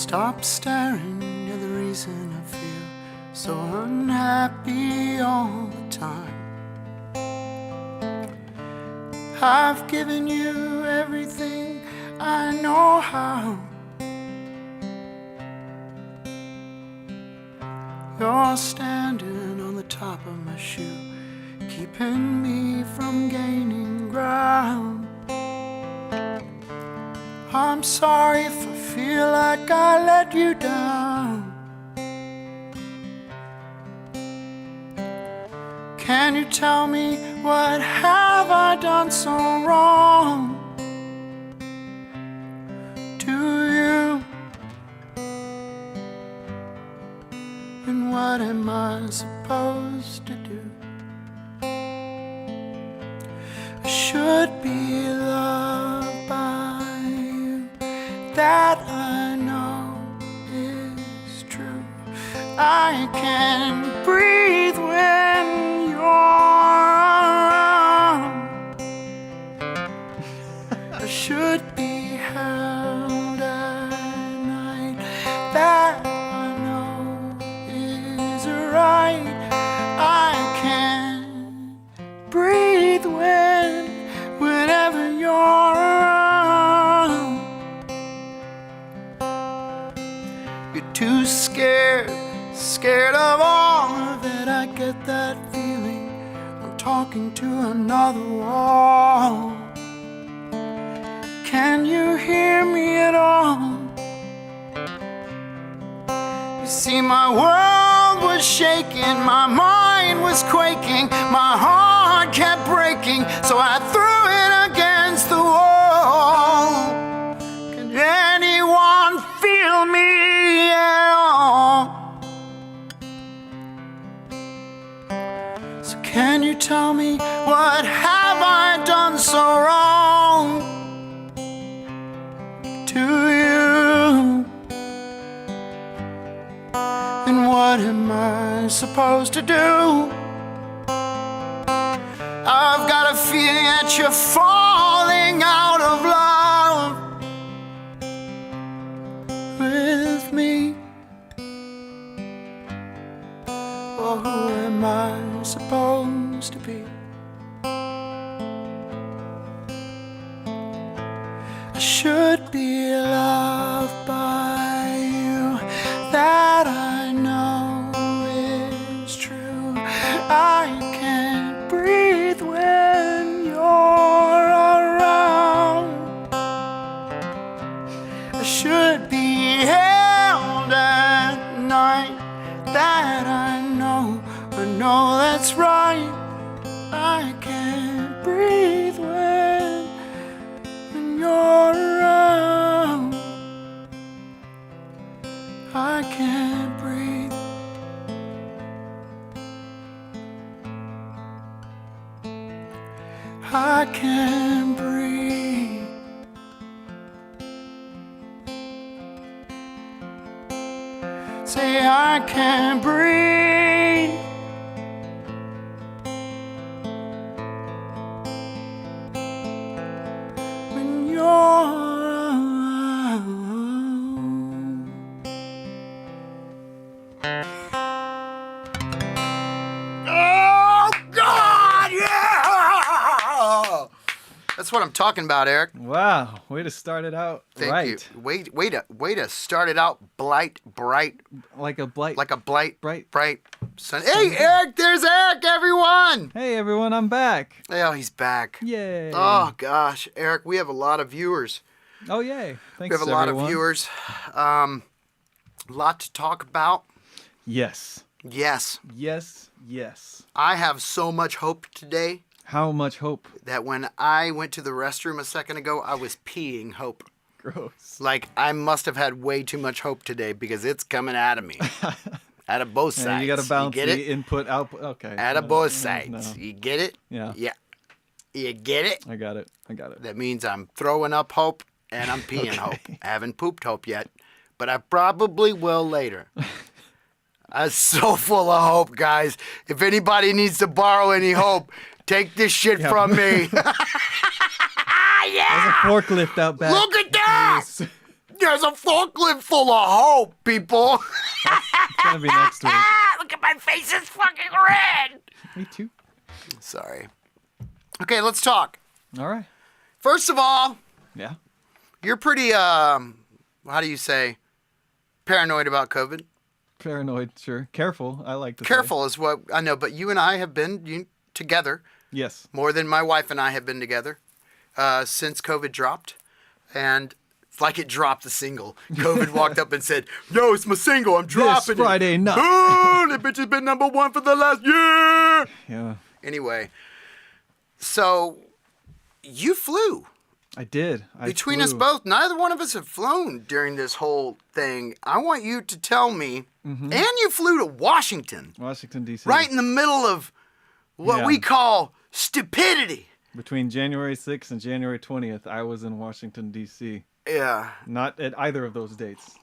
Stop staring at the reason I feel so unhappy all the time. I've given you everything I know how. You're standing on the top of my shoe, keeping me from gaining ground. I'm sorry if I feel like I let you down. Can you tell me what have I done so wrong to you? And what am I supposed to do? I should be loved by you, that I know is true. I can breathe when you're around. I should be held at night, that I know is right. I can breathe whenever you're around. You're too scared of all of it. I get that feeling I'm talking to another wall. Can you hear me at all? You see, my world was shaking, my mind was quaking, my heart kept breaking, so I threw it against the wall. Can anyone feel me at all? So can you tell me what have I done so wrong to you? And what am I supposed to do? I've got a feeling that you're falling out of love with me. Or who am I supposed to be? I should be loved by you, that I know is true. I can't breathe when you're around. I should be held at night, that I know that's right. I can't breathe when you're around. I can't breathe. I can't breathe. Say I can't breathe. When you're around. Oh God, yeah! That's what I'm talking about, Eric. Wow, way to start it out. Thank right. you. Way to start it out bright. Like a blight. Like a bright sun. Sunny. Hey, Eric, there's Eric, everyone. Hey everyone, I'm back. Oh, he's back. Yay. Oh gosh, Eric, we have a lot of viewers. Oh yay. Thanks, We have a lot of viewers. A lot to talk about. Yes. Yes. Yes. Yes. I have so much hope today How much hope? that when I went to the restroom a second ago, I was peeing hope. Gross. Like, I must have had way too much hope today because it's coming out of me. Out of both sides. And you got to balance get the it? input output. Okay. Out of both sides. No. You get it? Yeah. Yeah. You get it? I got it. That means I'm throwing up hope and I'm peeing Okay. hope. I haven't pooped hope yet, but I probably will later. I'm so full of hope, guys. If anybody needs to borrow any hope, take this shit from me. There's a forklift out back. Look at that! Yes. There's a forklift full of hope, people. It's gonna be next week. Look at my face, it's fucking red. Me too. Sorry. Okay, let's talk. All right. First of all, Yeah. you're pretty, how do you say, paranoid about COVID? Paranoid, sure. Careful, I like to say. Careful is what I know, but you and I have been together Yes. more than my wife and I have been together since COVID dropped. And it's like it dropped the single. COVID walked up and said, "Yo, it's my single. I'm dropping This Friday night." Oh, that bitch has been #1 for the last year. Yeah. Anyway, so you flew. I did. Between us both, neither one of us have flown during this whole thing. I want you to tell me, and you flew to Washington, Washington, D.C. right in the middle of what we call stupidity. Between January 6th and January 20th, I was in Washington, D.C. Yeah. Not at either of those dates.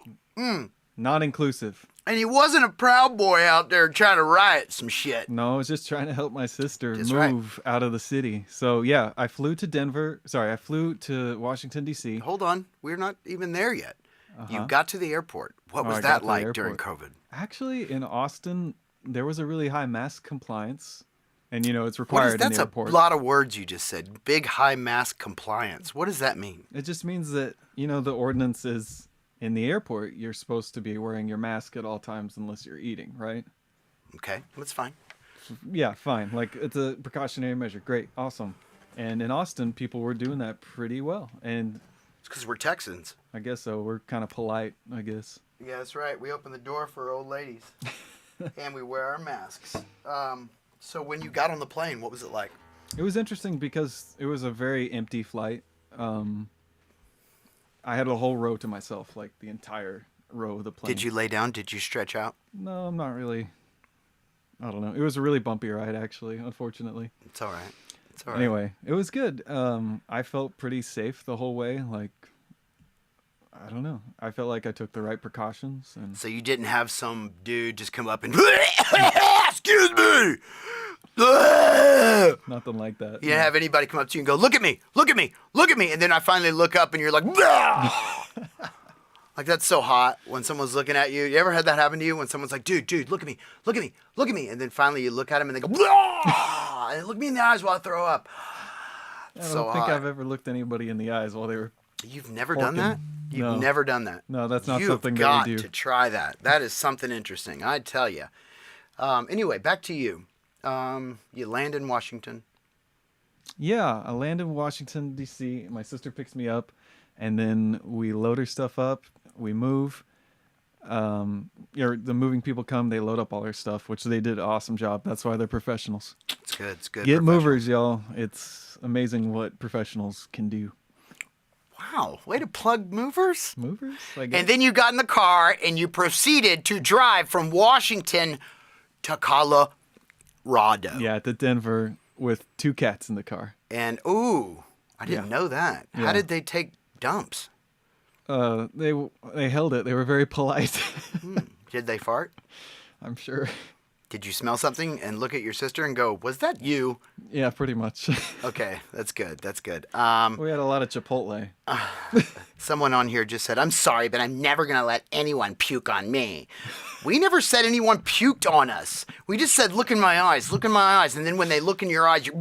Not inclusive. And he wasn't a Proud Boy out there trying to riot some shit. No, I was just trying to help my sister That's move out of the city. So, yeah, I flew to Washington, D.C. Hold on. We're not even there yet. You got to the airport. What was I got that to the like during airport. COVID? Actually, in Austin, there was a really high mask compliance. And, it's What is, required in that's the a airport. lot of words you just said. Big, high mask compliance. What does that mean? It just means that, the ordinance is in the airport, you're supposed to be wearing your mask at all times unless you're eating, right? Okay, that's fine. Yeah, fine. Like, it's a precautionary measure. Great. Awesome. And in Austin, people were doing that pretty well. And It's because we're Texans. I guess so. We're kind of polite, I guess. Yeah, that's right. We open the door for old ladies. And we wear our masks. So when you got on the plane, what was it like? It was interesting because it was a very empty flight. I had a whole row to myself, like the entire row of the plane. Did you lay down? Did you stretch out? No, I'm not really. I don't know. It was a really bumpy ride, actually, unfortunately. It's all right. It's all right. Anyway, it was good. I felt pretty safe the whole way. Like, I don't know. I felt like I took the right precautions. And So you didn't have some dude just come up and, excuse me. nothing like that. You didn't have anybody come up to you and go, look at me, look at me, look at me. And then I finally look up and you're like, like that's so hot when someone's looking at you. You ever had that happen to you when someone's like, dude, look at me, look at me, look at me. And then finally you look at them and they go, and look me in the eyes while I throw up. I don't So think hot. I've ever looked anybody in the eyes while they were. You've never done that? You've No. never done that? No, that's not You've something that got we do. to try that. That is something interesting, I tell you. Anyway, back to you. You land in Washington. Yeah, I land in Washington, D.C. My sister picks me up, and then we load her stuff up. We move. The moving people come, they load up all their stuff, which they did an awesome job. That's why they're professionals. It's good. It's good. Get professional. movers, y'all. It's amazing what professionals can do. Wow. Way to plug movers. Movers, I guess. And then you got in the car and you proceeded to drive from Washington to Colorado. Yeah, to Denver with 2 cats in the car. And, ooh, I didn't know that. How Yeah. did they take dumps? They held it. They were very polite. Did they fart? I'm sure. Did you smell something and look at your sister and go, was that you? Yeah, pretty much. Okay, that's good. That's good. We had a lot of Chipotle. Someone on here just said, I'm sorry, but I'm never going to let anyone puke on me. We never said anyone puked on us. We just said, look in my eyes, look in my eyes. And then when they look in your eyes, you're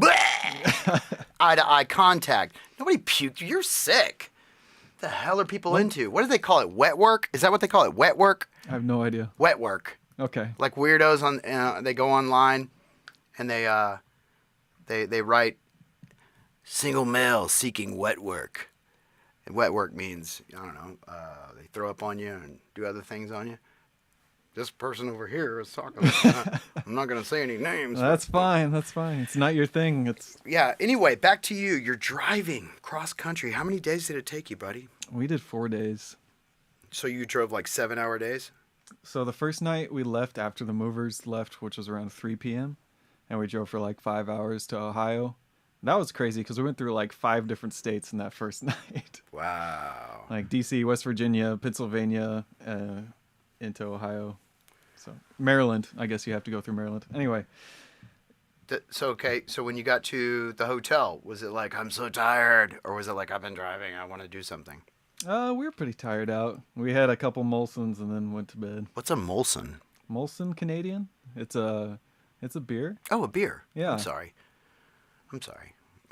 eye-to-eye contact. Nobody puked. You're sick. What the hell are people into? What do they call it? Wet work? Is that what they call it? Wet work? I have no idea. Wet work. Okay. Like weirdos on, they go online and they write single male seeking wet work. And wet work means, I don't know, they throw up on you and do other things on you. This person over here is talking. I'm not going to say any names. That's fine. That's fine. It's not your thing. It's Yeah, anyway, back to you. You're driving cross country. How many days did it take you, buddy? We did 4 days. So you drove like 7-hour days? So the first night we left after the movers left, which was around 3 p.m. And we drove for like 5 hours to Ohio. That was crazy because we went through like 5 different states in that first night. Wow. Like D.C., West Virginia, Pennsylvania, into Ohio. So Maryland, I guess you have to go through Maryland. Anyway, So when you got to the hotel, was it like, I'm so tired? Or was it like, I've been driving, I want to do something? We were pretty tired out. We had a couple Molsons and then went to bed. What's a Molson? Molson Canadian? It's a beer. Oh, a beer. Yeah. I'm sorry.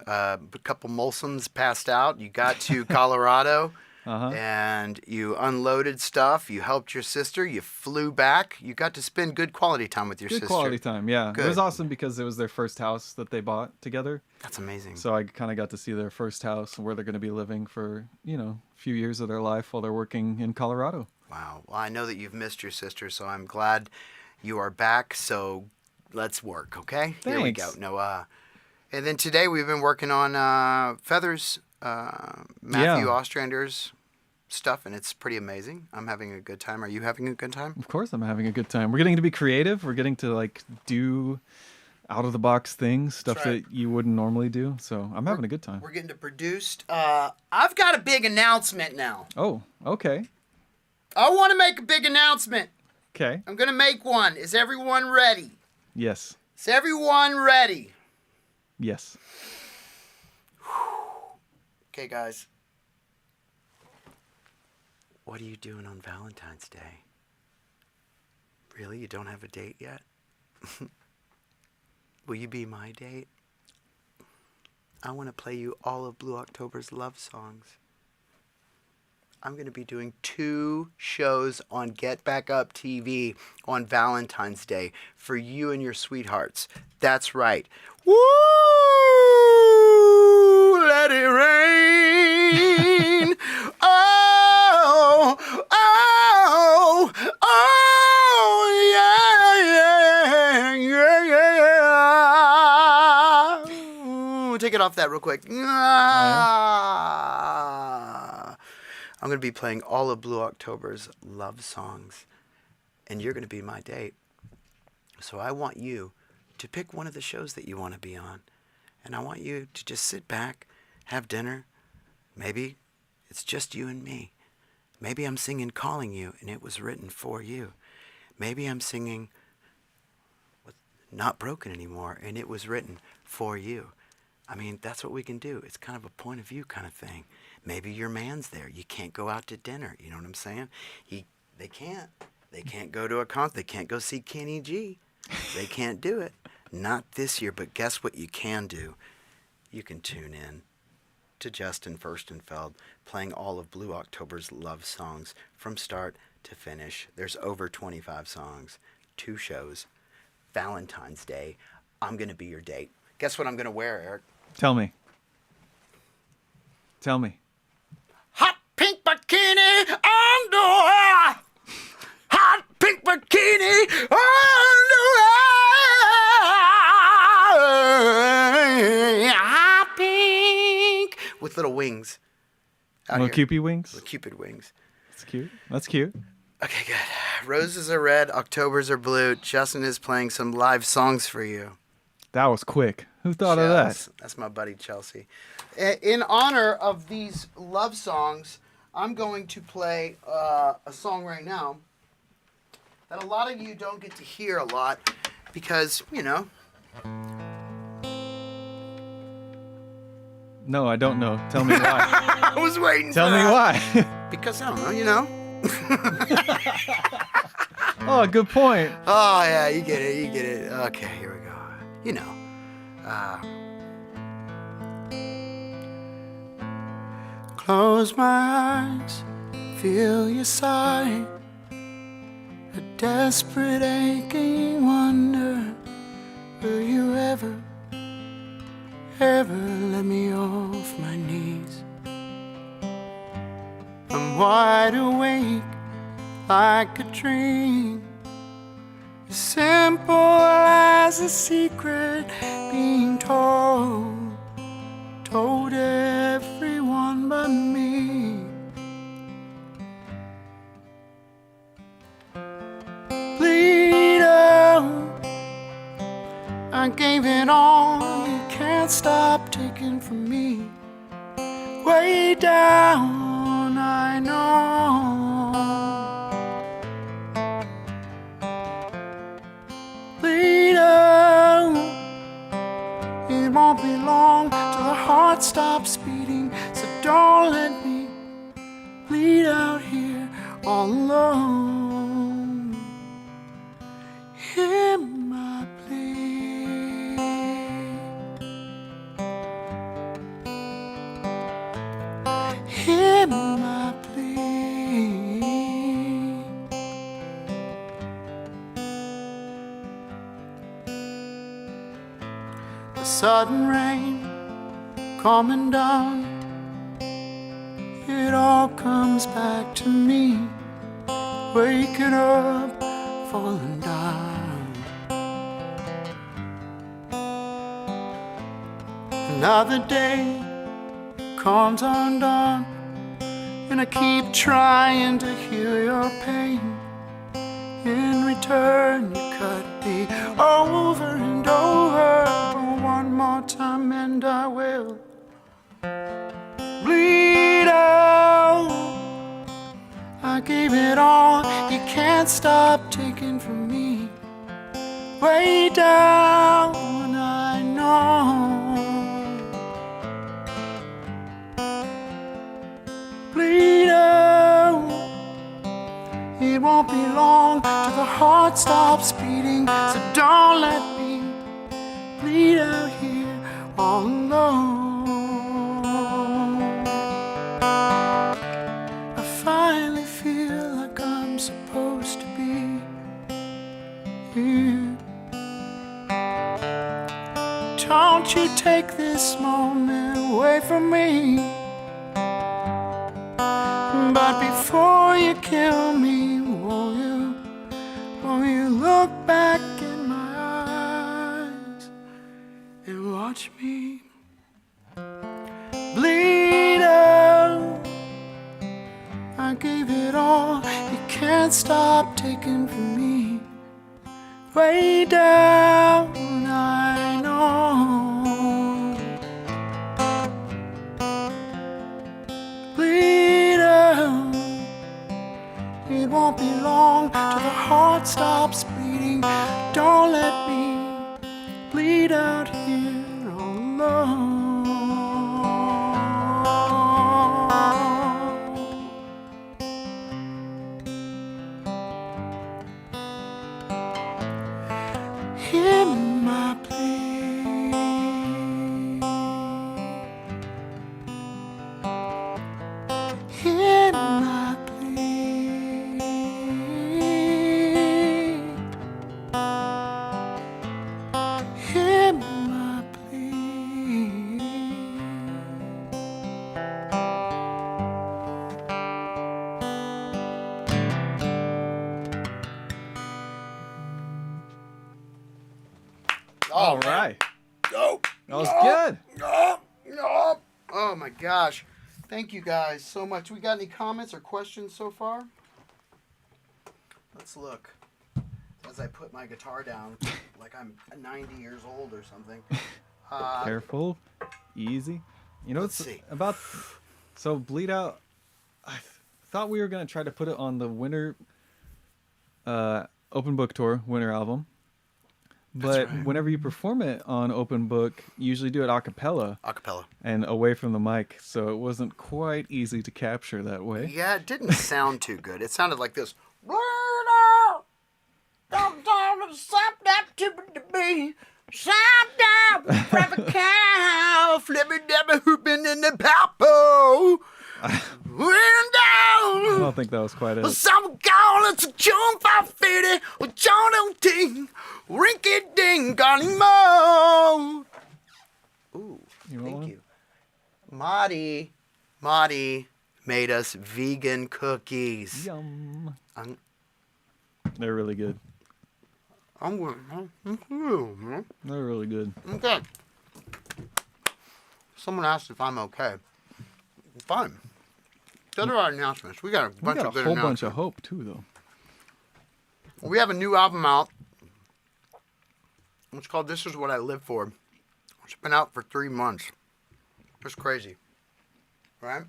A couple Molsons passed out. You got to Colorado and you unloaded stuff. You helped your sister. You flew back. You got to spend good quality time with your sister. Good quality time, yeah. Good. It was awesome because it was their first house that they bought together. That's amazing. So I kind of got to see their first house and where they're going to be living for, a few years of their life while they're working in Colorado. Wow. Well, I know that you've missed your sister, so I'm glad you are back. So let's work, okay? Thanks. Here you go. No, and then today we've been working on Feathers, Matthew Ostrander's stuff, and it's pretty amazing. I'm having a good time. Are you having a good time? Of course I'm having a good time. We're getting to be creative. We're getting to do out of the box things, stuff right. that you wouldn't normally do. So I'm having a good time. We're getting to produce. I've got a big announcement now. Oh, okay. I want to make a big announcement. Okay. I'm going to make one. Is everyone ready? Yes. Is everyone ready? Yes. Okay, guys. What are you doing on Valentine's Day? Really? You don't have a date yet? Will you be my date? I want to play you all of Blue October's love songs. I'm going to be doing 2 shows on Get Back Up TV on Valentine's Day for you and your sweethearts. That's right. Woo! Let it rain. Oh, oh, oh, yeah, yeah, yeah, yeah. Ooh, take it off that real quick. I'm going to be playing all of Blue October's love songs, and you're going to be my date. So I want you to pick one of the shows that you want to be on, and I want you to just sit back, have dinner. Maybe it's just you and me. Maybe I'm singing Calling You, and it was written for you. Maybe I'm singing Not Broken Anymore, and it was written for you. I mean, that's what we can do. It's kind of a point of view kind of thing. Maybe your man's there. You can't go out to dinner. You know what I'm saying? They can't. They can't go to a concert. They can't go see Kenny G. They can't do it. Not this year, but guess what you can do? You can tune in to Justin Furstenfeld playing all of Blue October's love songs from start to finish. There's over 25 songs, 2 shows, Valentine's Day. I'm going to be your date. Guess what I'm going to wear, Eric? Tell me. Hot pink bikini underwear. Hot pink bikini underwear. Hot pink. With little wings. Little Cupid wings? Little Cupid wings. That's cute. Okay, good. Roses are red, Octobers are blue. Justin is playing some live songs for you. That was quick. Who thought of that? That's my buddy Chelsea. In honor of these love songs, I'm going to play a song right now that a lot of you don't get to hear a lot because, No, I don't know. Tell me why. I was waiting Tell for me that. why. Because, I don't know, Oh, good point. Oh, yeah, you get it. Okay, here we go. Close my eyes, feel your sigh, a desperate aching wonder, will you ever let me off my knees? I'm wide awake like a dream, as simple as a secret being told everyone but me. Bleed out, I gave it all, you can't stop taking from me. Way down, I know. Bleed out, it won't be long till the heart stops beating, so don't let me sudden rain coming down. It all comes back to me, waking up, falling down. Another day comes undone, and I keep trying to heal your pain. In return, you cut me over and over. One more time and I will bleed out. I gave it all, you can't stop taking from me. Way down, I know. Bleed out. It won't be long till the heart stops beating, so don't let me bleed out here all alone. I finally feel like I'm supposed to be here. Don't you take this moment away from me. But before you kill me, won't you look back in my eyes and watch me bleed out? I gave it all, you can't stop taking from me. Way down, I know. Bleed out. It won't be long till the heart stops beating. Don't let me bleed out here all alone. Hear my plea. Hear my plea. Hear my plea. All right. Oh, That was good. oh my gosh. Thank you guys so much. We got any comments or questions so far? Let's look. As I put my guitar down like I'm 90 years old or something. Careful. Easy. You know Let's what's see. about... So, Bleed Out, I thought we were going to try to put it on the winter open book tour, winter album. But right. whenever you perform it on open book, you usually do it a cappella Acapella. and away from the mic. So it wasn't quite easy to capture that way. Yeah, it didn't sound too good. It sounded like this. Flippy-dabby-hooping in the papo. I don't think that was quite it. Some call it's a jump 550 with John O'Ting, Rinky Ding, got him all. Ooh, You want thank one? you. Marty made us vegan cookies. Yum. I'm They're really good. good. They're really good. Okay. Someone asked if I'm okay. Fine. The other announcements. We got a We bunch got of a good whole announcements. bunch of hope, too, though. We have a new album out. It's called This Is What I Live For. It's been out for 3 months. It's crazy. Right?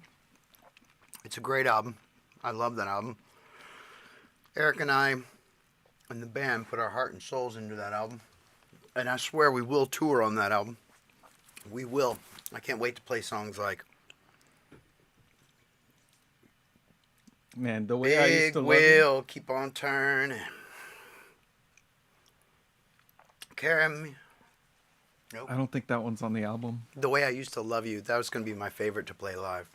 It's a great album. I love that album. Eric and I and the band put our heart and souls into that album. And I swear we will tour on that album. We will. I can't wait to play songs like Man, the way I used Big to love Wheel, Keep on Turning. Carry Me. Nope. I don't think that one's on the album. The Way I Used to Love You, that was going to be my favorite to play live.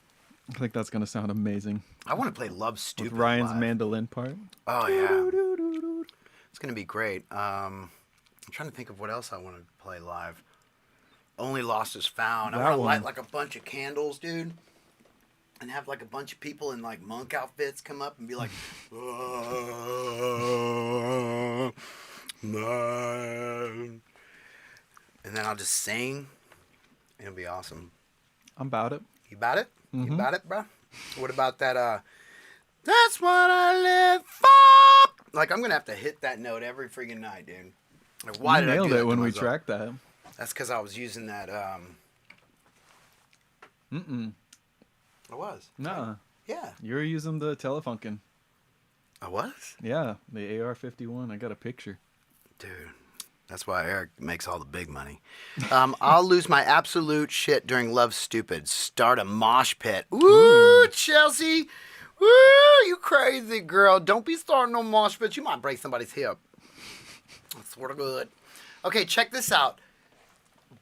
I think that's going to sound amazing. I want to play Love Stupid With Ryan's live. mandolin part. Oh, yeah. It's going to be great. I'm trying to think of what else I want to play live. Only Lost is Found. I That want to one. light like a bunch of candles, dude, and have like a bunch of people in like monk outfits come up and be like, man. And then I'll just sing. It'll be awesome. I'm about it. You about it? Mm-hmm. You about it, bro? What about that, that's what I live for? Like, I'm going to have to hit that note every freaking night, dude. Like, why You did I do nailed that it to when we myself? tracked that. That's because I was using that, Mm-mm. I was. Nah. Yeah. You were using the Telefunken. I was? Yeah, the AR-51. I got a picture. Dude, that's why Eric makes all the big money. I'll lose my absolute shit during Love Stupid. Start a mosh pit. Ooh, Chelsea. Woo, you crazy girl. Don't be starting no mosh pits. You might break somebody's hip. That's sort of good. Okay, check this out.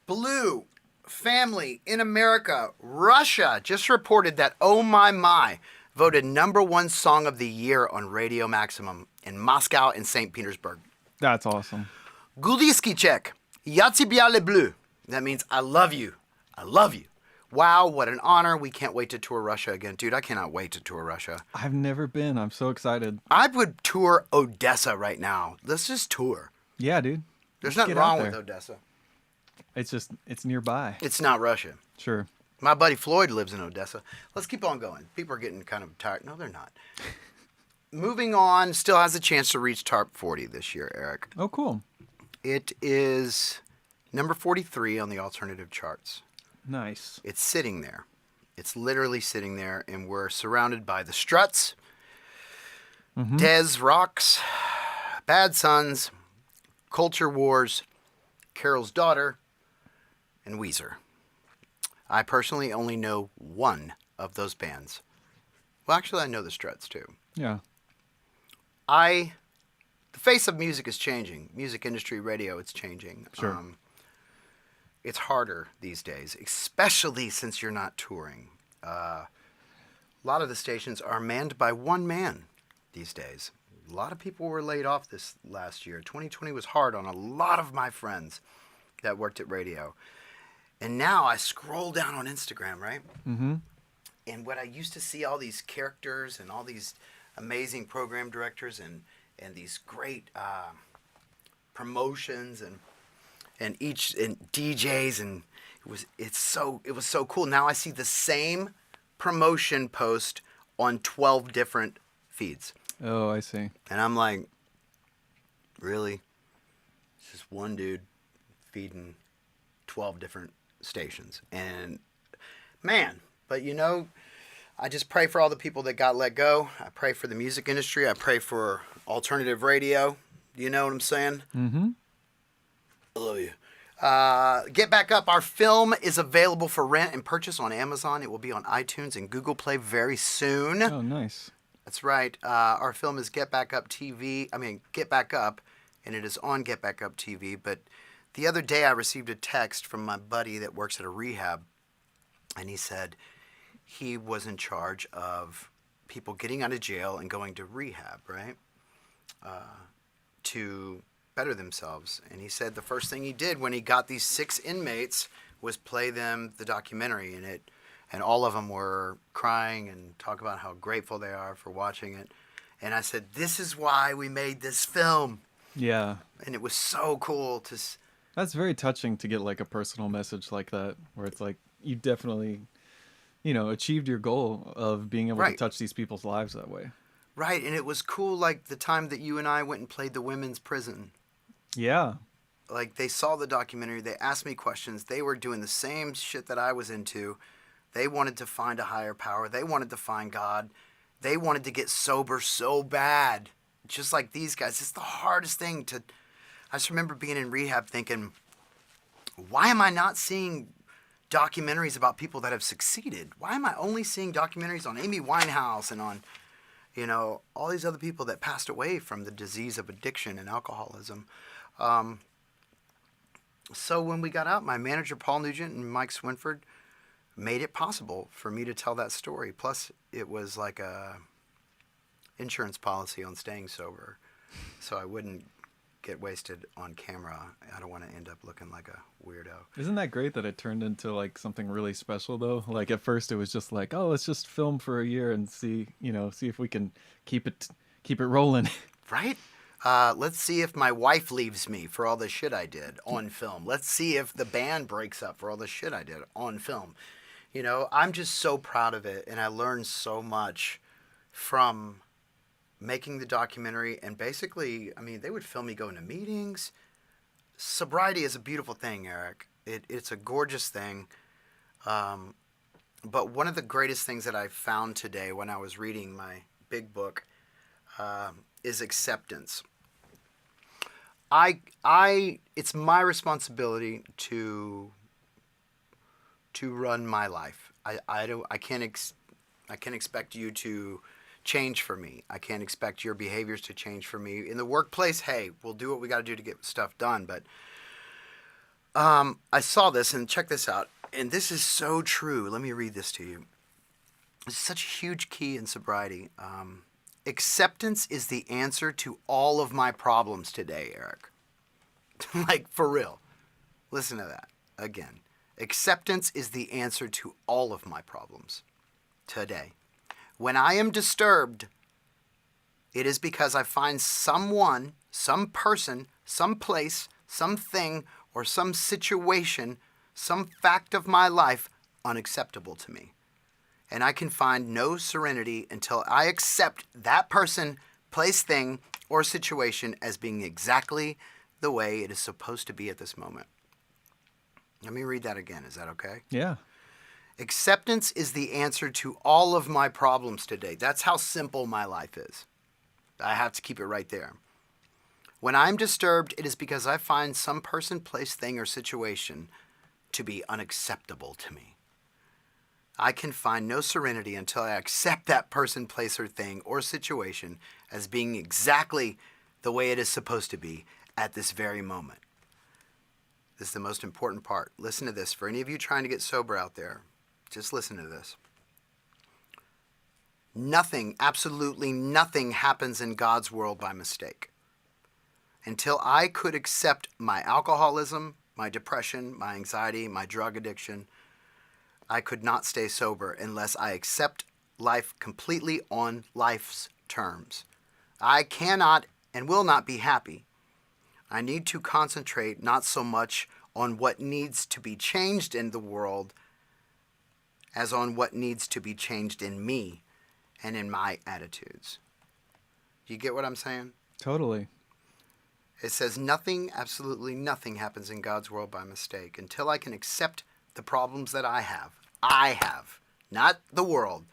Blue Family in America. Russia just reported that Oh My My voted #1 song of the year on Radio Maximum in Moscow and St. Petersburg. That's awesome. Guliski Czech. Я тебя люблю. That means I love you. I love you. Wow, what an honor. We can't wait to tour Russia again. Dude, I cannot wait to tour Russia. I've never been. I'm so excited. I would tour Odessa right now. Let's just tour. Yeah, dude. There's Let's nothing get out wrong with there. Odessa. It's nearby. It's not Russia. Sure. My buddy Floyd lives in Odessa. Let's keep on going. People are getting kind of tired. No, they're not. Moving on, still has a chance to reach TARP 40 this year, Eric. Oh, cool. It is number 43 on the alternative charts. Nice. It's sitting there. It's literally sitting there, and we're surrounded by the Struts, Dez Rocks, Bad Sons, Culture Wars, Carol's Daughter, and Weezer. I personally only know one of those bands. Well, actually, I know the Struts, too. Yeah. The face of music is changing. Music industry, radio, it's changing. Sure. It's harder these days, especially since you're not touring. A lot of the stations are manned by one man these days. A lot of people were laid off this last year. 2020 was hard on a lot of my friends that worked at radio. And now I scroll down on Instagram, right? Mm-hmm. And what I used to see all these characters and all these amazing program directors and these great promotions and DJs, and it was so cool. Now I see the same promotion post on 12 different feeds. Oh, I see. And I'm like, really? It's just one dude feeding 12 different stations. And man, but you know, I just pray for all the people that got let go. I pray for the music industry. I pray for alternative radio. You know what I'm saying? Mm-hmm. I love you. Get Back Up. Our film is available for rent and purchase on Amazon. It will be on iTunes and Google Play very soon. Oh, nice. That's right. Our film is Get Back Up TV. Get Back Up, and it is on Get Back Up TV. But the other day I received a text from my buddy that works at a rehab, and he said he was in charge of people getting out of jail and going to rehab, right, to better themselves. And he said the first thing he did when he got these 6 inmates was play them the documentary, and all of them were crying and talk about how grateful they are for watching it. And I said, this is why we made this film. Yeah. And it was so cool to... That's very touching to get like a personal message like that, where it's like you definitely, achieved your goal of being able to touch these people's lives that way. Right, and it was cool, like the time that you and I went and played the women's prison. Yeah. Like, they saw the documentary, they asked me questions, they were doing the same shit that I was into. They wanted to find a higher power, they wanted to find God, they wanted to get sober so bad. Just like these guys, it's the hardest thing to... I just remember being in rehab thinking, why am I not seeing documentaries about people that have succeeded? Why am I only seeing documentaries on Amy Winehouse and on, all these other people that passed away from the disease of addiction and alcoholism? So when we got out, my manager, Paul Nugent, and Mike Swinford made it possible for me to tell that story. Plus, it was like a insurance policy on staying sober, so I wouldn't get wasted on camera. I don't want to end up looking like a weirdo. Isn't that great that it turned into like something really special though? Like at first it was just like, oh, let's just film for a year and see, see if we can keep it rolling. Right? Let's see if my wife leaves me for all the shit I did on film. Let's see if the band breaks up for all the shit I did on film. I'm just so proud of it, and I learned so much from making the documentary. And basically, I mean, they would film me going to meetings. Sobriety is a beautiful thing, Eric. It's a gorgeous thing. But one of the greatest things that I found today when I was reading my big book is acceptance. It's my responsibility to run my life. I can't expect you to change for me. I can't expect your behaviors to change for me. In the workplace, hey, we'll do what we got to do to get stuff done. But I saw this, and check this out. And this is so true. Let me read this to you. It's such a huge key in sobriety. Acceptance is the answer to all of my problems today, Eric. Like, for real. Listen to that again. Acceptance is the answer to all of my problems today. When I am disturbed, it is because I find someone, some person, some place, something, or some situation, some fact of my life unacceptable to me. And I can find no serenity until I accept that person, place, thing, or situation as being exactly the way it is supposed to be at this moment. Let me read that again. Is that okay? Yeah. Acceptance is the answer to all of my problems today. That's how simple my life is. I have to keep it right there. When I'm disturbed, it is because I find some person, place, thing, or situation to be unacceptable to me. I can find no serenity until I accept that person, place, or thing, or situation as being exactly the way it is supposed to be at this very moment. This is the most important part. Listen to this. For any of you trying to get sober out there, just listen to this. Nothing, absolutely nothing happens in God's world by mistake. Until I could accept my alcoholism, my depression, my anxiety, my drug addiction, I could not stay sober unless I accept life completely on life's terms. I cannot and will not be happy. I need to concentrate not so much on what needs to be changed in the world as on what needs to be changed in me and in my attitudes. Do you get what I'm saying? Totally. It says nothing, absolutely nothing happens in God's world by mistake. Until I can accept the problems that I have, not the world,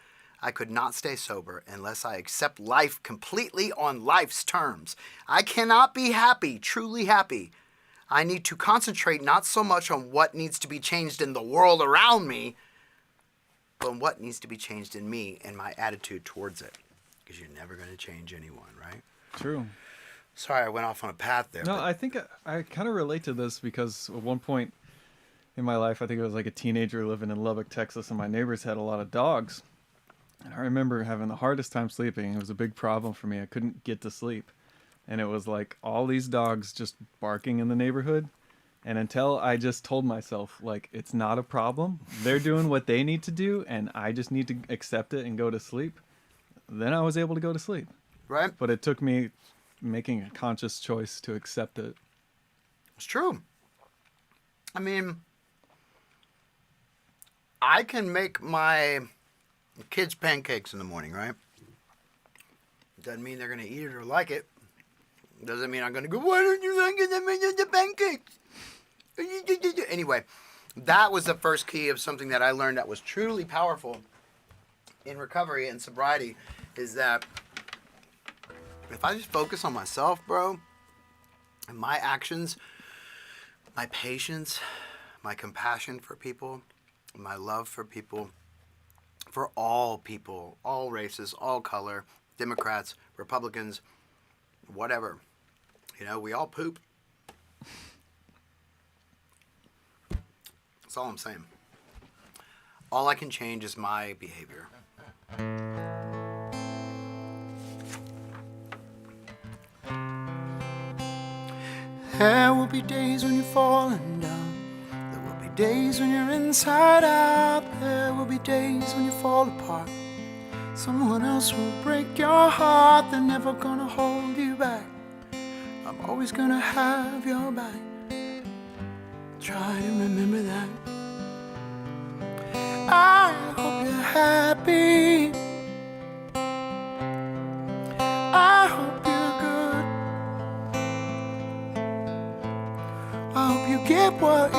I could not stay sober unless I accept life completely on life's terms. I cannot be happy, truly happy. I need to concentrate not so much on what needs to be changed in the world around me, but on what needs to be changed in me and my attitude towards it. Because you're never going to change anyone, right? True. Sorry, I went off on a path there. No, I think I kind of relate to this because at one point in my life, I think I was like a teenager living in Lubbock, Texas, and my neighbors had a lot of dogs. And I remember having the hardest time sleeping. It was a big problem for me. I couldn't get to sleep. And it was like all these dogs just barking in the neighborhood. And until I just told myself, like, it's not a problem. They're doing what they need to do, and I just need to accept it and go to sleep. Then I was able to go to sleep. Right? But it took me making a conscious choice to accept it. It's true. I mean, I can make my kids pancakes in the morning, right? Doesn't mean they're going to eat it or like it. Doesn't mean I'm going to go, why don't you like the pancakes? Anyway, that was the first key of something that I learned that was truly powerful in recovery and sobriety, is that if I just focus on myself, bro, and my actions, my patience, my compassion for people, my love for people, for all races, all color, Democrats, Republicans, whatever. We all poop. That's all I'm saying. All I can change is my behavior. There will be days when you're falling down. There will be days when you're inside out. There will be days when you fall apart. Someone else will break your heart. They're never gonna hold you back. I'm always gonna have your back. Try to remember that. I hope you're happy. I hope you're good. I hope you get what